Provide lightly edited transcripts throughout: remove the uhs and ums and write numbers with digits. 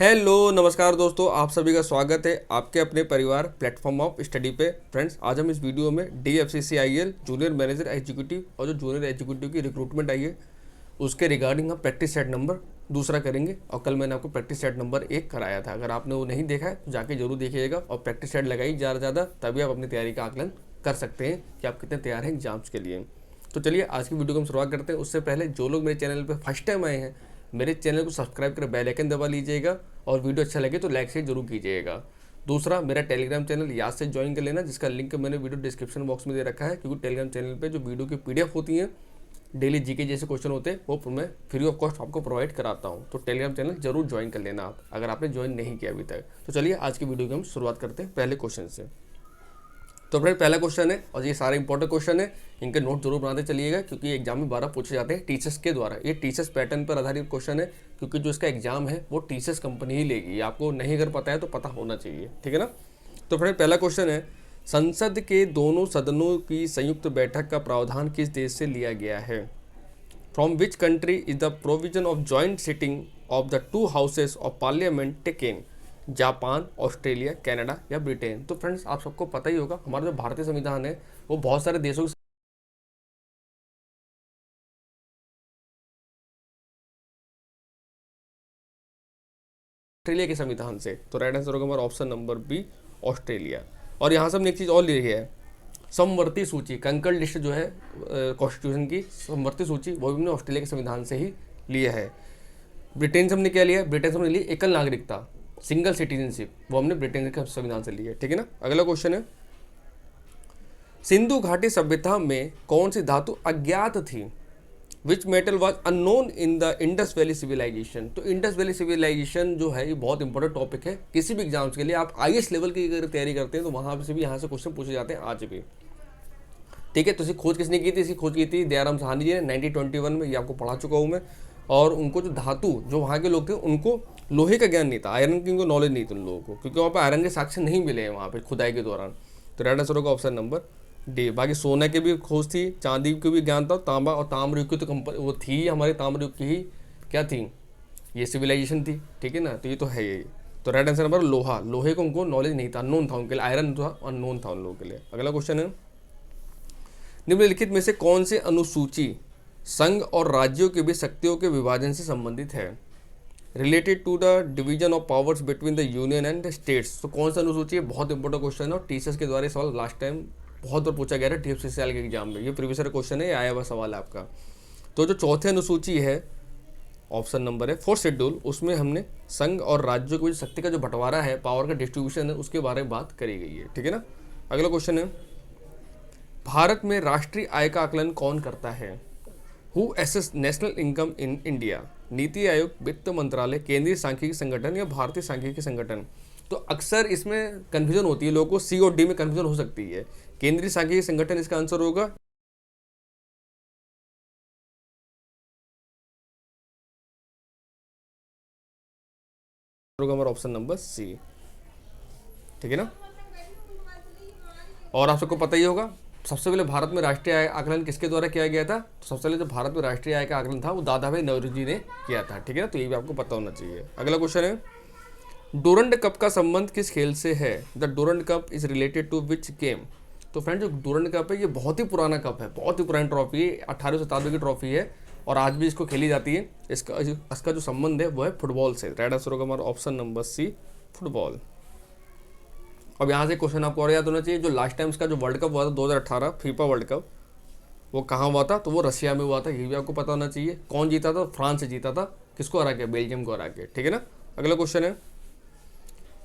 Hello नमस्कार दोस्तों, आप सभी का स्वागत है आपके अपने परिवार प्लेटफॉर्म ऑफ स्टडी पे। फ्रेंड्स, आज हम इस वीडियो में DFCCIL जूनियर मैनेजर एग्जीक्यूटिव और जो जूनियर एग्जीक्यूटिव की रिक्रूटमेंट आई है उसके रिगार्डिंग हम प्रैक्टिस सेट नंबर दूसरा करेंगे। और कल मैंने आपको प्रैक्टिस सेट नंबर 1 कराया था। अगर आपने वो नहीं देखा है तो जाके जरूर देखिएगा और प्रैक्टिस सेट लगाई ज़्यादा, तभी आप अपनी तैयारी का आकलन कर सकते हैं कि आप कितने तैयार हैं एग्जाम्स के लिए। तो चलिए आज की वीडियो को हम शुरुआत करते हैं। उससे पहले जो लोग मेरे चैनल पर फर्स्ट टाइम आए हैं, मेरे चैनल को सब्सक्राइब कर बेल आइकन दबा लीजिएगा और वीडियो अच्छा लगे तो लाइक से जरूर कीजिएगा। दूसरा, मेरा टेलीग्राम चैनल याद से ज्वाइन कर लेना, जिसका लिंक मैंने वीडियो डिस्क्रिप्शन बॉक्स में दे रखा है। क्योंकि टेलीग्राम चैनल पे जो वीडियो की PDF होती हैं, डेली जीके जैसे क्वेश्चन होते हैं, वो मैं फ्री ऑफ कॉस्ट आपको प्रोवाइड कराता हूँ। तो टेलीग्राम चैनल जरूर ज्वाइन कर लेना आप, अगर आपने ज्वाइन नहीं किया अभी तक। तो चलिए आज की वीडियो की हम शुरुआत करते हैं पहले क्वेश्चन से। तो फ्रेंड, पहला क्वेश्चन है और ये सारे इंपॉर्टेंट क्वेश्चन है, इनके नोट जरूर बनाते चलिएगा क्योंकि एग्जाम में 12 पूछे जाते हैं टीचर्स के द्वारा। ये टीचर्स पैटर्न पर आधारित क्वेश्चन है क्योंकि जो इसका एग्जाम है वो टीचर्स कंपनी ही लेगी। आपको नहीं अगर पता है तो पता होना चाहिए, ठीक है ना। तो फ्रेंड, पहला क्वेश्चन है, संसद के दोनों सदनों की संयुक्त बैठक का प्रावधान किस देश से लिया गया है? From which country is the provision of joint sitting of the two houses of parliament taken? Japan, Australia, Canada या ब्रिटेन? तो फ्रेंड्स, आप सबको पता ही होगा हमारा जो भारतीय संविधान है वो बहुत सारे देशों के ऑस्ट्रेलिया के संविधान से। तो राइट आंसर होगा हमारा ऑप्शन नंबर बी, ऑस्ट्रेलिया। और यहाँ से हमने एक चीज़ और ली है, समवर्ती सूची, कंकर्ड लिस्ट जो है कॉन्स्टिट्यूशन की समवर्ती सूची, वो भी हमने ऑस्ट्रेलिया के संविधान से ही लिया है। ब्रिटेन से हमने क्या लिया? ब्रिटेन से हमने ली एकल नागरिकता, सिंगल सिटीजनशिप, वो हमने ब्रिटेन के संविधान से ली है, ठीक है ना। अगला क्वेश्चन है, सिंधु घाटी सभ्यता में कौन सी धातु अज्ञात थी? Which metal was unknown in the Indus Valley civilization? तो इंडस वैली सिविलाइजेशन जो है ये बहुत इंपॉर्टेंट टॉपिक है किसी भी एग्जाम्स के लिए। आप IAS लेवल की अगर तैयारी करते हैं तो वहाँ से भी यहाँ से क्वेश्चन पूछे जाते हैं आज भी, ठीक है। तो इसकी खोज किसने की थी? इसकी खोज की थी दयाराम साहनी जी ने 1921 में, ये आपको पढ़ा चुका हूँ मैं। और उनको जो धातु, जो वहाँ के लोग थे उनको लोहे का ज्ञान नहीं था, आयरन की उनको नॉलेज नहीं थी उन लोगों को, क्योंकि वहाँ पर आयरन के साक्ष्य नहीं मिले हैं वहाँ पे खुदाई के दौरान। तो राइट आंसर होगा ऑप्शन नंबर डी। बाकी सोने की भी खोज थी, चांदी की भी ज्ञान था, तांबा और ताम्रयुग की तो वो थी हमारे ताम्रयुग की ही क्या थी, ये सिविलाइजेशन थी, ठीक है ना। तो ये तो है ये। तो राइट आंसर नंबर लोहा, लोहे को उनको नॉलेज नहीं था, अननोन था उनके लिए, आयरन था अननोन था उन लोगों के लिए। अगला क्वेश्चन है, निम्नलिखित में से कौन सी अनुसूची संघ और राज्यों के बीच शक्तियों के विभाजन से संबंधित है? Related to the division of powers between the union and the states. तो कौन सा अनुसूची है? बहुत इंपॉर्टेंट क्वेश्चन है और टीचर्स के द्वारा सवाल लास्ट टाइम बहुत बार पूछा गया था DFCCIL के एग्जाम में। ये प्रीवियस क्वेश्चन है, ये आया हुआ सवाल है आपका। तो जो चौथे अनुसूची है, ऑप्शन नंबर है 4th शेड्यूल, उसमें हमने संघ और राज्यों के बीच शक्ति का जो बंटवारा है, पावर का डिस्ट्रीब्यूशन है, उसके बारे में बात करी गई है, ठीक है ना। अगला क्वेश्चन है, भारत में राष्ट्रीय आय का आकलन कौन करता है? Who assess national income in India? NITI Aayog, वित्त मंत्रालय, केंद्रीय सांख्यिकी संगठन या भारतीय सांख्यिकी संगठन? तो अक्सर इसमें कन्फ्यूजन होती है, लोगों को C और D में कन्फ्यूजन हो सकती है। केंद्रीय सांख्यिकी संगठन इसका आंसर होगा, हमारा ऑप्शन नंबर C, ठीक है ना। और आप सबको पता ही होगा सबसे पहले भारत में राष्ट्रीय आय आकलन किसके द्वारा किया गया था? तो सबसे पहले जो भारत में राष्ट्रीय आय का आकलन था वो दादा भाई नौरोजी ने किया था, ठीक है ना। तो ये भी आपको पता होना चाहिए। अगला क्वेश्चन है, डूरंड कप का संबंध किस खेल से है? The Durand Cup is related to which game? तो फ्रेंड, जो डूरंड कप है ये बहुत ही पुराना कप है, बहुत ही पुरानी ट्रॉफी है, 1857 की ट्रॉफी है और आज भी इसको खेली जाती है। इसका जो संबंध है वो है फुटबॉल से। राइट आंसर होगा हमारा ऑप्शन नंबर C, फुटबॉल। अब यहाँ से क्वेश्चन आपको और याद होना चाहिए, जो लास्ट टाइम इसका जो वर्ल्ड कप हुआ था 2018 फीफा वर्ल्ड कप, वो कहाँ हुआ था? तो वो रशिया में हुआ था, ये भी आपको पता होना चाहिए। कौन जीता था? फ्रांस से जीता था। किसको हरा के? बेल्जियम को हरा के, ठीक है ना। अगला क्वेश्चन है,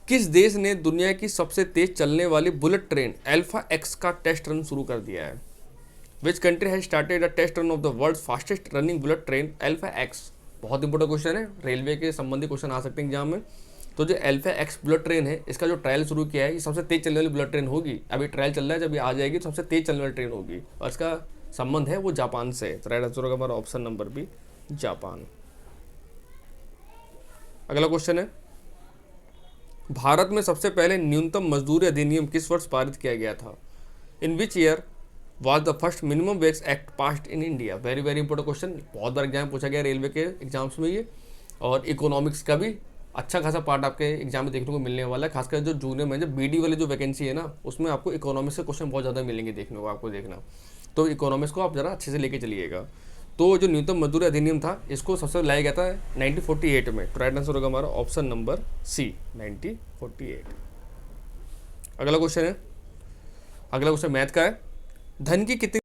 किस देश ने दुनिया की सबसे तेज चलने वाली बुलेट ट्रेन अल्फा एक्स का टेस्ट रन शुरू कर दिया है? Which country has started the test run of the world fastest running bullet train alpha X? बहुत इंपॉर्टेंट क्वेश्चन है, रेलवे के संबंधी क्वेश्चन आ सकते हैं एग्जाम में। तो जो अल्फा एक्स बुलेट ट्रेन है, इसका जो ट्रायल शुरू किया है, ये सबसे तेज चलने वाली बुलेट ट्रेन होगी। अभी ट्रायल चल रहा है, जब ये आ जाएगी तो सबसे तेज चलने वाली ट्रेन होगी और इसका संबंध है वो जापान से। तो राइट आंसर होगा हमारा ऑप्शन नंबर बी, जापान। अगला क्वेश्चन है, भारत में सबसे पहले न्यूनतम मजदूरी अधिनियम किस वर्ष पारित किया गया था? In which year was the first minimum wage act passed in India? Very very important question, बहुत बार एग्जाम पूछा गया रेलवे के एग्जाम्स में ये, और इकोनॉमिक्स का भी अच्छा खासा पार्ट आपके एग्जाम में देखने को मिलने वाला है, खासकर जो जूनियर में जो बीडी वाले जो वैकेंसी है ना, उसमें आपको इकोनॉमिक्स के क्वेश्चन बहुत ज़्यादा मिलेंगे देखने को, आपको देखना। तो इकोनॉमिक्स को आप ज़रा अच्छे से लेके चलिएगा। तो जो न्यूनतम मजदूरी अधिनियम था, इसको सबसे लाया गया था 1948 में। तो राइट आंसर होगा हमारा ऑप्शन नंबर सी, 1948। अगला क्वेश्चन है, अगला क्वेश्चन मैथ का है। धन की कितनी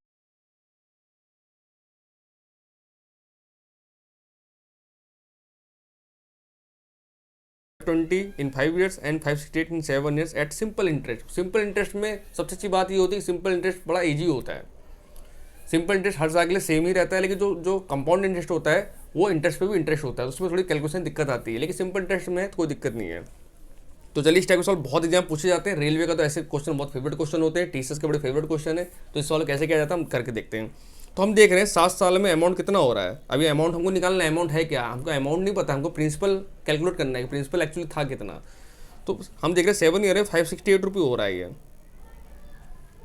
20 in 5 years and 568 in 7 years at simple interest. Simple interest में सबसे अच्छी बात ये होती है कि सिंपल इंटरेस्ट बड़ा ईजी होता है। सिंपल इंटरेस्ट हर साल के लिए सेम ही रहता है, लेकिन जो जो कंपाउंड इंटरेस्ट होता है वो इंटरेस्ट पे भी इंटरेस्ट होता है, उसमें थोड़ी कैलकुलेशन दिक्कत आती है, लेकिन सिंपल इंटरेस्ट में कोई दिक्कत नहीं है। तो चलिए, इस टाइप के सवाल बहुत एग्जाम पूछे जाते हैं। रेलवे का तो ऐसे क्वेश्चन बहुत फेवरेट क्वेश्चन होते हैं, टीचर्स के बड़े फेवरेट क्वेश्चन है। तो इस सवाल कैसे किया जाता है हम करके देखते हैं। तो हम देख रहे हैं 7 साल में अमाउंट कितना हो रहा है। अभी अमाउंट हमको निकालना है, अमाउंट है क्या, हमको अमाउंट नहीं पता, हमको प्रिंसिपल कैलकुलेट करना है कि प्रिंसिपल एक्चुअली था कितना। तो हम देख रहे हैं 7 ईयर में 568 रुपये हो रहा है ये,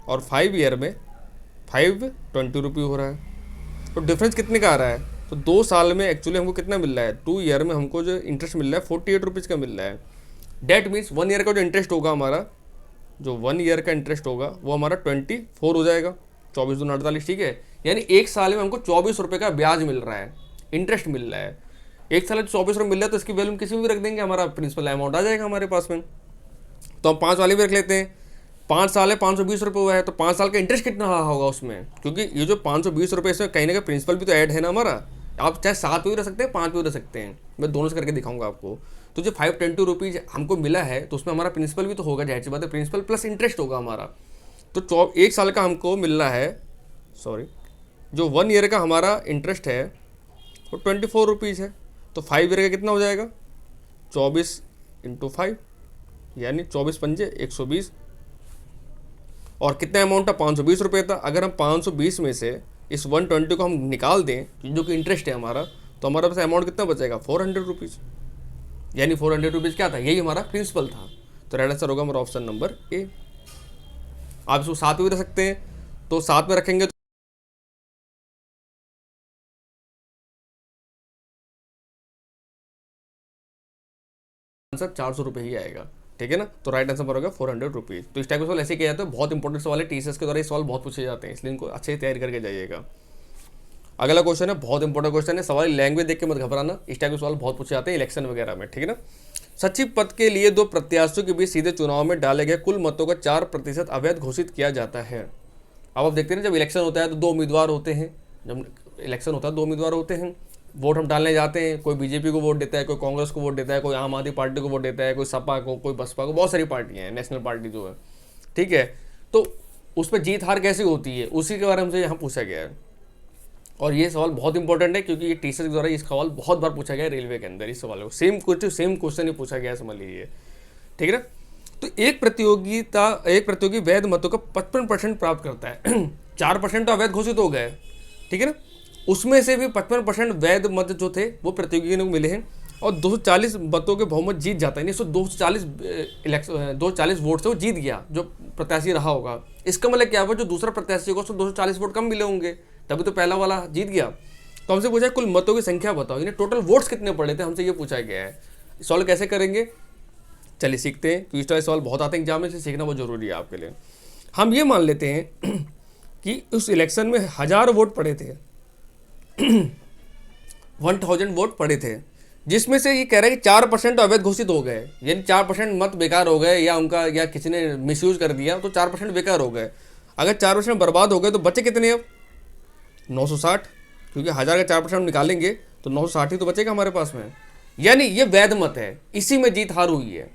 और 5 ईयर में 520 रुपये हो रहा है। तो डिफरेंस कितने का आ रहा है? तो 2 साल में एक्चुअली हमको कितना मिल रहा है, 2 ईयर में हमको जो इंटरेस्ट मिल रहा है 48 रुपीज़ का मिल रहा है। डेट मीन्स 1 ईयर का जो इंटरेस्ट होगा हमारा, जो 1 ईयर का इंटरेस्ट होगा वो हमारा 24 हो जाएगा, 24 दूनी 48, ठीक है। यानी 1 साल में हमको 24 रुपये का ब्याज मिल रहा है, इंटरेस्ट मिल रहा है। 1 साल में 24 रुपये मिल रहा है, तो इसकी वैल्यू किसी में भी रख देंगे, हमारा प्रिंसिपल अमाउंट आ जाएगा हमारे पास में। तो हम 5 वाले भी रख लेते हैं। 5 साल है, 520 रुपये हुआ है, तो 5 साल का इंटरेस्ट कितना रहा होगा उसमें, क्योंकि ये जो 520 रुपये इसमें कहीं ना कहीं प्रिंसिपल भी तो ऐड है ना हमारा। आप चाहे 7 पे भी रह सकते हैं, 5 पे भी रह सकते हैं, मैं दोनों से करके दिखाऊंगा आपको। तो जो 520 रुपीज़ हमको मिला है, तो उसमें हमारा प्रिंसिपल भी तो होगा, जाहिर सी बात है, प्रिंसिपल प्लस इंटरेस्ट होगा हमारा। तो 1 साल का हमको मिल रहा है, सॉरी, जो 1 ईयर का हमारा इंटरेस्ट है वो 24 रुपीज़ है। तो 5 ईयर का कितना हो जाएगा, 24 × 5, यानी 24 पंजे 120। और कितना अमाउंट था, 520 रुपये था। अगर हम 520 में से इस 120 को हम निकाल दें, जो कि इंटरेस्ट है हमारा, तो हमारा पास अमाउंट कितना बचेगा, 400 रुपीज़। यानी 400 रुपीज़ क्या था, यही हमारा प्रिंसिपल था। तो राइट आंसर होगा हमारा ऑप्शन नंबर ए। आप इसको 7 में भी रख सकते हैं, तो 7 में रखेंगे तो आंसर 400 रुपये ही आएगा, ठीक है ना। तो राइट आंसर पर होगा 400 रुपीज़। तो इस टाइप के सवाल ऐसे किया जाता है, बहुत इंपॉर्टेंट सवाल है, टीचर्स के द्वारा ये सवाल बहुत पूछे जाते हैं, इसलिए इनको अच्छे से तैयारी करके जाइएगा। अगला क्वेश्चन है, बहुत इंपॉर्टेंट क्वेश्चन है, सवाल लैंग्वेज देख के मत घबराना, इस टाइप के सवाल बहुत पूछे जाते हैं इलेक्शन वगैरह में, ठीक है ना। सचिव पद के लिए 2 प्रत्याशियों के बीच सीधे चुनाव में डाले गए कुल मतों का 4% अवैध घोषित किया जाता है। अब आप देखते हैं जब इलेक्शन होता है तो 2 उम्मीदवार होते हैं, जब इलेक्शन होता है 2 उम्मीदवार होते हैं, वोट हम डालने जाते हैं, कोई बीजेपी को वोट देता है, कोई कांग्रेस को वोट देता है, कोई आम आदमी पार्टी को वोट देता है, कोई सपा को, कोई बसपा को, बहुत सारी पार्टियां हैं, नेशनल पार्टी जो है, ठीक है। तो उस पर जीत हार कैसे होती है, उसी के बारे में हमसे यहाँ पूछा गया है। और ये सवाल बहुत इंपॉर्टेंट है, क्योंकि ये टीचर के द्वारा इस सवाल बहुत बार पूछा गया है रेलवे के अंदर। इस सवाल को सेम क्वेश्चन ही पूछा गया है, समझ लीजिए, ठीक है ना। तो एक प्रतियोगी वैध मतों का 55% प्राप्त करता है। 4% तो अवैध घोषित हो गए, ठीक है ना, उसमें से भी 55% वैध मत जो थे वो प्रतियोगी को मिले हैं, और 240 मतों के बहुमत जीत जाता है, यानी 240 वोट से वो जीत गया, जो प्रत्याशी रहा होगा। इसका मतलब क्या हुआ, जो दूसरा प्रत्याशी होगा उसको 240 वोट कम मिले होंगे, तभी तो पहला वाला जीत गया। तो हमसे पूछा है कुल मतों की संख्या बताओ, यानी टोटल वोट्स कितने पड़े थे, हमसे ये पूछा गया है। सॉल्व कैसे करेंगे, चलिए सीखते हैं, क्योंकि इस तरह सवाल बहुत आते हैं एग्जाम में, से सीखना बहुत जरूरी है आपके लिए। हम ये मान लेते हैं कि उस इलेक्शन में 1000 वोट पड़े थे, 1000 वोट पड़े थे, जिसमें से ये कह रहा है कि 4% अवैध घोषित हो गए, यानी 4% मत बेकार हो गए, या उनका या किसी ने मिसयूज कर दिया, तो 4% बेकार हो गए। अगर 4% बर्बाद हो गए तो बचे कितने, अब 960, क्योंकि 1000 का 4% हम निकालेंगे तो 960 ही तो बचेगा हमारे पास में, यानी ये वैध मत है, इसी में जीत हार हुई है,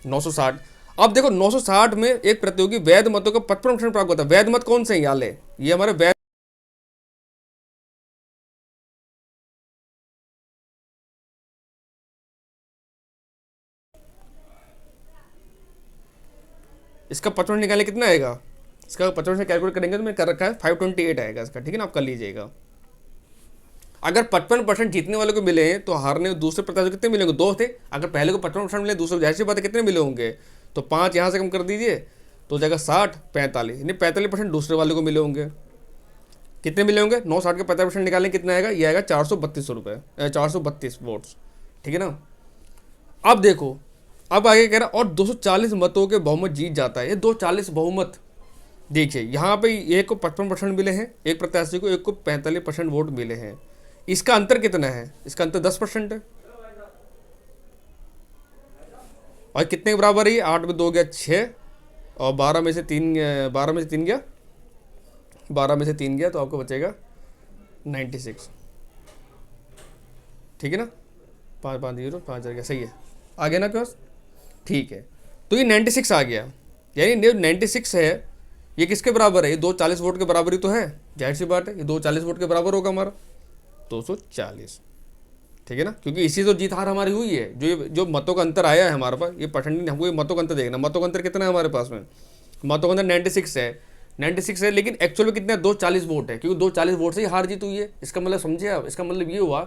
960। अब देखो 960 में एक प्रतियोगी वैध मतों का 55% प्राप्त होता है। वैध मत कौन से हैं, ये हमारे वैध, इसका 55 निकालने कितना आएगा, इसका 55 से कैलकुलेट करेंगे तो मैंने कर रखा है 528 आएगा इसका, ठीक है ना, आप कर लीजिएगा। अगर 55% जीतने वाले को मिले हैं तो हारने दूसरे प्रत्याशी कितने मिलेंगे, 2 थे। अगर पहले को 55% मिले, दूसरे जाहिर सी बात है कितने मिले होंगे, तो 5 यहाँ से कम कर दीजिए तो जाएगा 60, 45, यानी 45% दूसरे वाले को मिले होंगे। कितने मिले होंगे, 960 के 50% निकालें कितना आएगा, ये आएगा 432 रुपये, 432 वोट्स, ठीक है ना। अब देखो, अब आगे कह रहा और 240 मतों के बहुमत जीत जाता है। ये 240 बहुमत, देखिए यहाँ पे एक को 55% मिले हैं, एक प्रत्याशी को, एक को 45% वोट मिले हैं। इसका अंतर कितना है? इसका अंतर 10% है। और कितने के बराबर है ये? 8 में 2 गया 6, और 12 में से 3, 12 में से 3 गया, 12 में से 3 गया, तो आपको बचेगा 96। ठीक है ना, 550 5 गया, सही है, आ गया ना आपके पास? ठीक है, तो ये 96 आ गया। यानी 96 है, ये किसके बराबर है? ये 240 वोट के बराबर ही तो है, जाहिर सी बात है, ये 240 वोट के बराबर होगा हमारा 240। ठीक है ना, क्योंकि इसी तो जीत हार हमारी हुई है। जो मतों का अंतर आया है हमारे पास, ये परसेंटेज, हमको ये मतों का अंतर देखना। मतों का अंतर कितना है हमारे पास में? मतों का अंतर 96 है, 96 है, लेकिन एक्चुअल में कितना है? 240 वोट है, क्योंकि 240 वोट से ही हार जीत हुई है। इसका मतलब समझे आप? इसका मतलब ये हुआ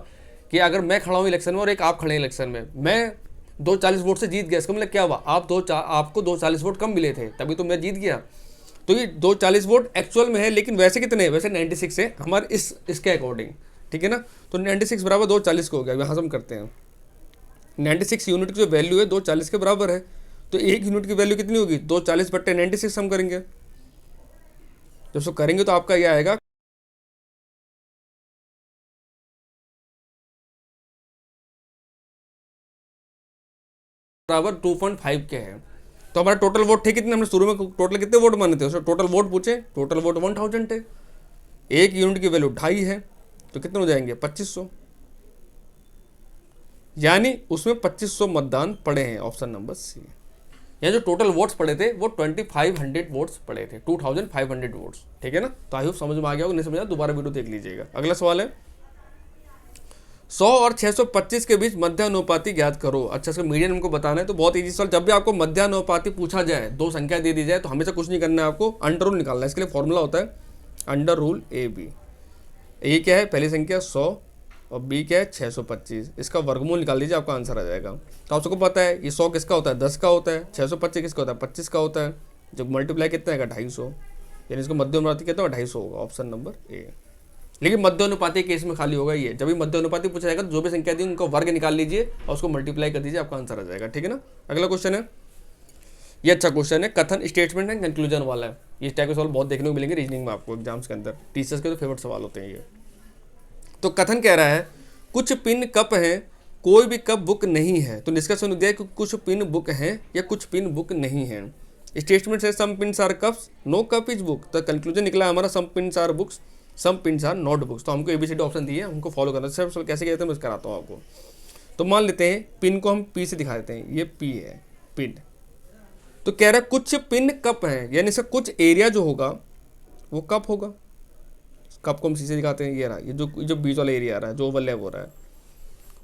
कि अगर मैं खड़ा हूँ इलेक्शन में और एक आप खड़े हैं इलेक्शन में, मैं 240 वोट से जीत गया, इसका मतलब क्या हुआ? आपको 240 वोट कम मिले थे, तभी तो मैं जीत गया। तो ये 240 वोट एक्चुअल में है, लेकिन वैसे कितने हैं? वैसे 96 है हमारे इसके अकॉर्डिंग। ठीक है ना, तो 96 बराबर 240 को हो गया। यहाँ से हम करते हैं 96 यूनिट की जो वैल्यू है 240 के बराबर है, तो 1 यूनिट की वैल्यू कितनी होगी? 240 बट्टे 96 हम करेंगे। जब उसको करेंगे तो आपका यह आएगा बराबर 2.5 के हैं। तो हमारा टोटल वोट थे कितने? हमने शुरू में टोटल कितने वोट माने थे? उसमें टोटल वोट पूछे, टोटल वोट 1000 थे। 1 यूनिट की वैल्यू 2.5 है, तो कितने हो जाएंगे? 2500। यानी उसमें 2500 मतदान पड़े हैं, ऑप्शन नंबर सी। यहाँ जो टोटल वोट्स पड़े थे वो 2500 वोट्स पड़े थे, 2500 वोट्स। ठीक है ना, तो आई होप समझ में आ गया होगा, नहीं समझा दोबारा वीडियो देख लीजिएगा। अगला सवाल है 100 और 625 के बीच मध्यानुपाती ज्ञात करो। अच्छा, इसका मीडियन हमको बताना है, तो बहुत ईजी सवाल। जब भी आपको मध्यानुपाती पूछा जाए, दो संख्या दे दी जाए, तो हमेशा कुछ नहीं करना है, आपको अंडर रूल निकालना है। इसके लिए फॉर्मूला होता है अंडर रूल AB। ए क्या है? पहली संख्या 100, और बी क्या है? 625। इसका वर्गमूल निकाल दीजिए, आपका आंसर आ जाएगा। तो आप सबको पता है ये 100 किसका होता है? 10 का होता है। 625 किसका होता है? 25 का होता है। जब मल्टीप्लाई कितना आएगा? 250। यानी इसको मध्यानुपाती कहते हैं, 250 होगा, ऑप्शन नंबर ए। लेकिन मध्यानुपाती केस में खाली होगा ये, जब भी मध्यानुपाती पूछा जाएगा तो जो भी संख्या दी उनको वर्ग निकाल लीजिए और उसको मल्टीप्लाई कर दीजिए, आपका आंसर आ जाएगा। ठीक है ना, अगला क्वेश्चन है, ये अच्छा क्वेश्चन है, कथन स्टेटमेंट एंड कंक्लूजन वाला है। इस टाइप के सवाल बहुत देखने को मिलेंगे रीजनिंग में आपको एग्जाम्स के अंदर, टीचर्स के तो फेवरेट सवाल होते हैं ये। तो कथन कह रहा है कुछ पिन कप हैं, कोई भी कप बुक नहीं है। तो निष्कर्ष दिया कि कुछ पिन बुक हैं या कुछ पिन बुक नहीं है। स्टेटमेंट है some pins are cups, no cup is book. तो कंक्लूजन निकला हमारा some pins are books, some pins are not books. तो हमको ABCD ऑप्शन दिए, हमको फॉलो करना है। सब कैसे कहते हैं मैं कराता हूँ आपको। तो मान लेते हैं पिन को हम P से दिखा देते हैं, ये P है पिन। तो कह रहा है कुछ पिन कप हैं, यानी इसका कुछ एरिया जो होगा वो कप होगा। कप को हम C से दिखाते हैं, ये रहा, ये जो बीच वाला एरिया आ रहा है, जो ओवरलैप हो रहा है।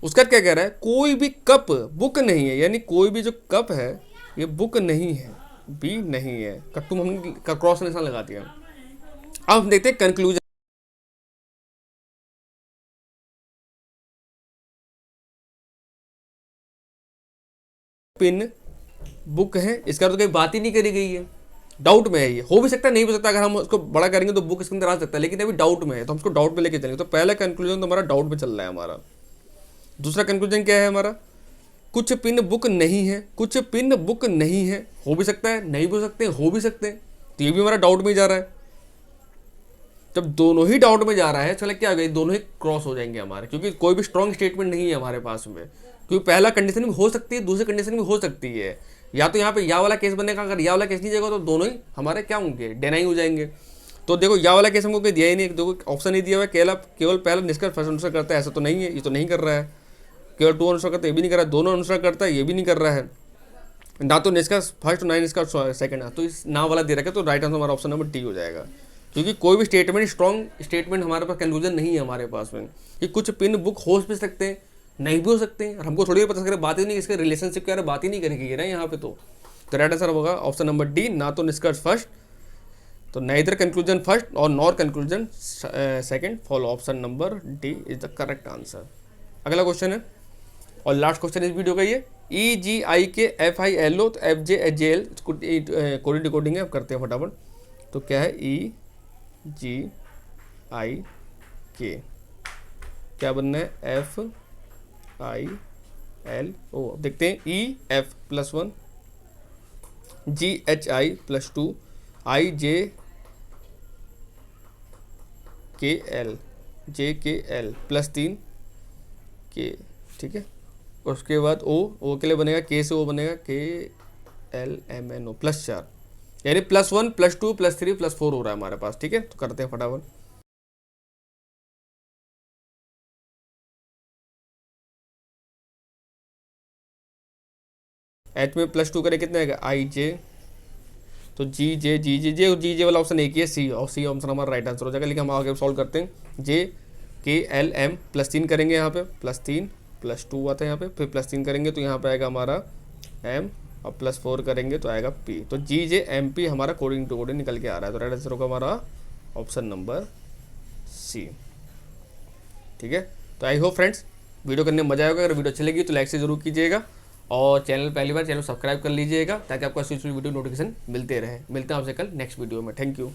उसका क्या कह रहा है? कोई भी कप बुक नहीं है, यानी कोई भी जो कप है ये बुक नहीं है, बी नहीं है। कट्टू में हमने क्रॉस निशान लगा दिया। अब हम देखते हैं कंक्लूजन। पिन बुक है, इसका तो कहीं बात ही नहीं करी गई है, डाउट में है। ये हो भी सकता है, नहीं हो सकता। अगर हम उसको बड़ा करेंगे तो बुक इसके अंदर आ सकता है, लेकिन अभी डाउट में है, तो हम उसको डाउट में लेके चलेंगे। तो पहला कंक्लूजन तो हमारा डाउट में चल रहा है हमारा। दूसरा कंक्लूजन क्या है हमारा? कुछ पिन बुक नहीं है, कुछ पिन बुक नहीं है। हो भी सकता है, नहीं भी हो सकते, हो भी सकते हैं, तो ये भी हमारा डाउट में जा रहा है। जब दोनों ही डाउट में जा रहा है, चले क्या हो गया, दोनों ही क्रॉस हो जाएंगे हमारे, क्योंकि कोई भी स्ट्रॉन्ग स्टेटमेंट नहीं है हमारे पास में। क्योंकि पहला कंडीशन भी हो सकती है, दूसरी कंडीशन भी हो सकती है। या तो यहाँ पे या वाला केस बनेगा, अगर या वाला केस नहीं जाएगा तो दोनों ही हमारे क्या होंगे? डिनाई हो जाएंगे। तो देखो या वाला केस हमको कोई दिया ही नहीं, देखो ऑप्शन नहीं दिया हुआ है, केवल पहला निष्कर्ष फर्स्ट अनुसार करता है, ऐसा तो नहीं है, ये तो नहीं कर रहा है। केवल 2 अनुसार करता है, ये भी नहीं कर रहा है। दोनों अनुसार करता है, ये भी नहीं कर रहा है। ना तो निष्कर्ष फर्स्ट ना निष्कर्ष सेकंड है, तो इस ना वाला दे रखा है, तो राइट आंसर हमारा ऑप्शन नंबर डी हो जाएगा। क्योंकि कोई भी स्टेटमेंट स्ट्रॉन्ग स्टेटमेंट हमारे पास कंक्लूजन नहीं है हमारे पास में कि कुछ पिन बुक हो भी सकते हैं, नहीं भी हो सकते हैं, और हमको थोड़ी पता चल बात ही नहीं, इसके रिलेशनशिप के बारे में बात ही नहीं करेगी ना यहाँ पे। तो राइट आंसर होगा ऑप्शन नंबर डी, ना तो निष्कर्ष फर्स्ट, तो नाइदर कंक्लूजन फर्स्ट और nor conclusion second, follow option number D is the correct answer. अगला क्वेश्चन है और लास्ट क्वेश्चन इस वीडियो का, ये EGI के FILO, तो FJL कोडिंग डिकोडिंग है, अब करते हैं फटाफट। तो क्या है EGI के, क्या बनना है? FILO, LO। अब देखते हैं EF +1, GHI +2, IJKL, JKL +3 K, ठीक है। उसके बाद O के लिए बनेगा, K से O बनेगा KLMNO +4, यानी +1 +2 +3 +4 हो रहा है हमारे पास, ठीक है। तो करते हैं फटाफट। H में +2 करें कितना आएगा IJ, तो जी जे वाला ऑप्शन एक ही है, सी, और सी ऑप्शन हमारा राइट आंसर हो जाएगा। लेकिन हम आगे सॉल्व करते हैं। JKLM +3 करेंगे, यहाँ पे +3 +2 आता है यहाँ पे, फिर +3 करेंगे तो यहाँ पे आएगा हमारा M, और +4 करेंगे तो आएगा P। तो GJMP हमारा कोडिंग टू कोडिंग निकल के आ रहा है। तो राइट आंसर होगा हमारा ऑप्शन नंबर C, ठीक है। तो आई होप फ्रेंड्स वीडियो करने में मजा आएगा। अगर वीडियो अच्छी लगी तो लाइक से जरूर कीजिएगा, और चैनल पहली बार चैनल सब्सक्राइब कर लीजिएगा, ताकि आपको ऐसी वीडियो नोटिफिकेशन मिलते रहे। मिलते हैं आपसे कल नेक्स्ट वीडियो में। Thank you.